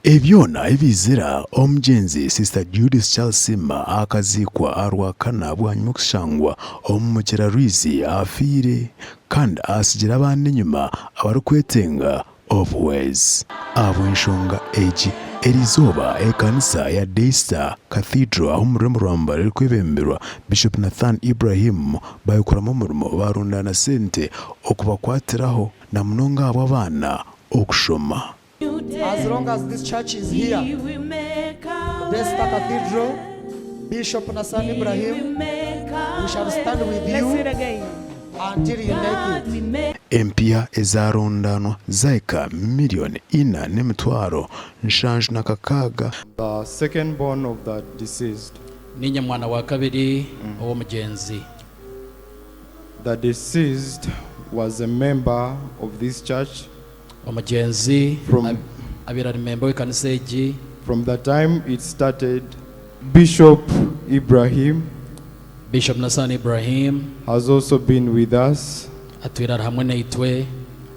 Ebyona ebizira omugenzi Sister Judith Charles Simba akaziikwa arwakana bwanyuma okushangwa omumukira Rwizi afiire kandi asigira abandi enyuma abarikwetenga obuweezi. Ab'enshonga egi erizooba ekanisa ya Daystar Cathedral aho omurembe Rwamba ririkwebemberwa Bishop Nathan Ibrahim bayikoramu omurimo barondana sente okubakwatiraho na munonga abo abaana okushoma. As long as this church is here, Daystar Cathedral, Bishop Nathan Ibrahim, we shall stand with you until you make it. Empia ezarondano zaika milioni 4,760. The second born of the deceased. Ninye mwana wa kabiri omugenzi. The deceased was a member of this church. Omugenzi abira member w'ekanisa egi. From the time it started, Bishop Ibrahim Nathan Ibrahim has also been with us. Atwira hamwe naitwe.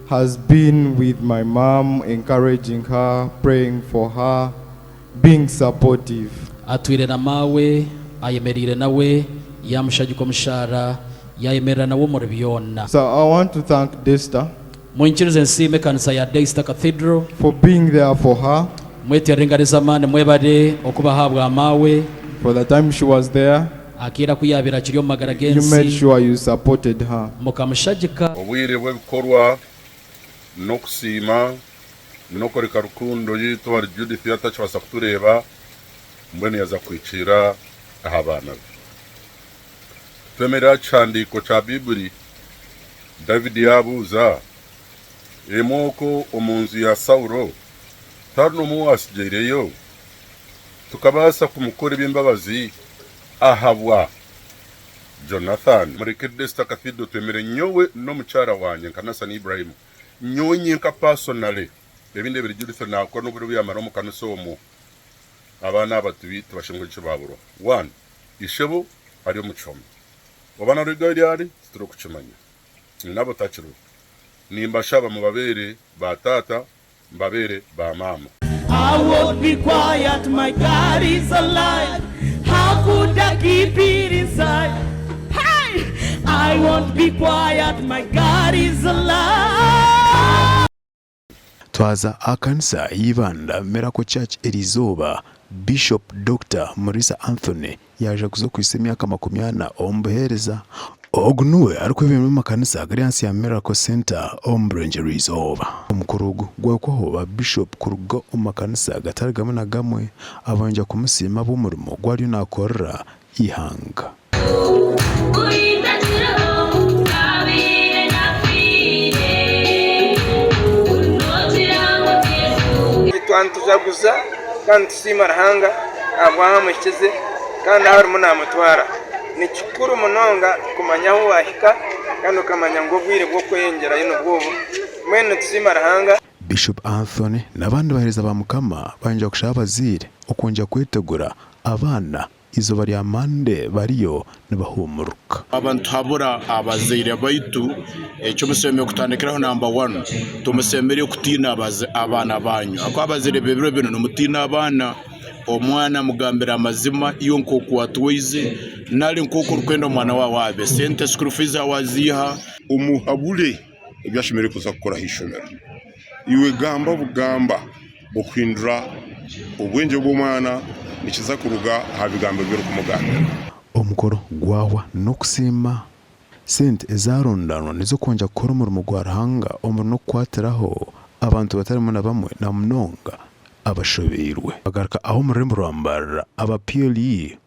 Has been with my mom, encouraging her, praying for her, being supportive. Atwire na mawe, ayemerire nawe, yamushagiko mushara, yayemerera nawe muri byonna. So I want to thank Daystar Mwinchirize nsime kanisa ya Daystar Cathedral for being there for her. Mweteringaniza mane mwebade okubahabwa amawe. For the time she was there, akira kuyabira kiri mu magara gensi. You made sure you supported her. Mukamushagika obwire bw'ebikorwa n'okusiima n'okoreka rukundo yitu hari Judith yatachibasa kutureba mbwene yaza kwicira aha bana be. Twemerera cyandiko cya Bibuli David yabuza emoko omunzu ya Saulo tarno muwasigireyo tukabasa kumukora iby'imbabazi ahabwa Jonathan mureke Daystar Cathedral twemere nyowe no mucyara wanje Nathan Ibrahim nyowe nyinka personally ebinde biri Judith nakora no buri yamara mu kanusomo abana abatubi tubashingwe cyo baburo 1 ishebo ari umucomo wabana rigari ari turokucimanya nabo tachiro nimba shaba mu babere ba tata mbabere ba mama. I won't be quiet, my God is alive. How could I keep it inside? Hey, I won't be quiet, my God is alive. Twaza akanisa yibanda Miracle Church Erizooba Bishop Dr. Murisa Anthony yaje kuzo kwisa emyaka 40 ombuhereza ognuwe arikwebera mu makanisa agari hansi ya Miracle Center ombrenge Erizooba. Omukurugu gwakwaho ba Bishop kuruga omumakanisa agatari gamwe na gamwe abanja kumusima b'umurimo gwari nakorera ihanga. Twantuzaguza kandi tusima rahanga abwamukize kandi harimo namutwara ni kikuru munonga kumanyaho wahika kandi ukamanya ngo bwire bwo kwengera ino bwobo mwene tusima rahanga. Bishop Anthony nabandi bahereza ba mukama banja kushaba bazire okunja kwetegura abana izo bari amande bariyo nibahumuruka. Abantu habura abazire baitu ecyo museme kutandikiraho number 1 tumusemere kutina abana banyu ako abazire bebiro bino numutina abana omwana mugambira amazima iyo nkoko watwize nali nkoko rukwenda mwana wawe sente school fees awaziha umuhabule ibyashimire kuza gukora hishomera iwe gamba bugamba bukwindura ubwenge bw'umwana nikiza kuruga habigambo byo kumugambira. Omukoro gwawa nokusima sente ezarondano nizo konja gukora umurimo gwarahanga omurimo no kwatiraho abantu batarimo na bamwe na munonga abashoberwe bagaruka aho murembo Rwamba aba PLE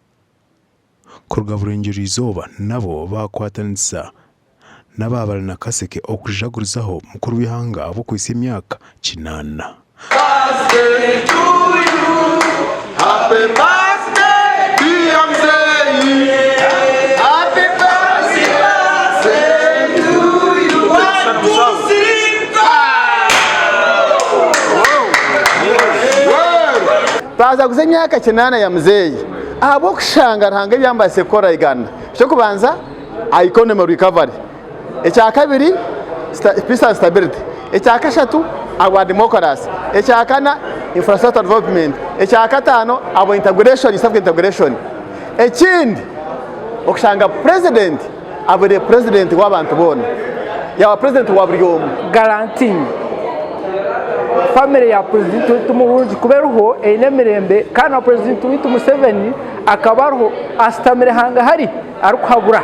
kuruga burenge Erizooba nabo bakwatanisa nababara na kaseke okujagurizaho mukuru w'ihanga abo kwisi emyaka 9. Happy birthday, DMC. Happy birthday to you. Baza guze myaka 8 ya mzeyi abo kushanga ntanga byambase kora igana cyo kubanza economic recovery ecya kabiri peace and stability ecya kashatu our democracy ecya kana infrastructure development. Ecya katano abo integration isabwe integration. Ekindi okushanga president abere president w'abantu bona yawa president wa buri omu guaranteeing family ya president tumuruji kuberuho einemirembe kana president witu Museveni akabaruho asitamire hanga hari arukuhabura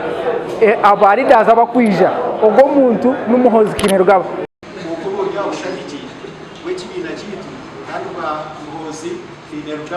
abari daza bakwija ubwo muntu n'umuhozi kinerugaba ukubonye ushagiki w'ikibina kitu kandi ba muhozi kinerugaba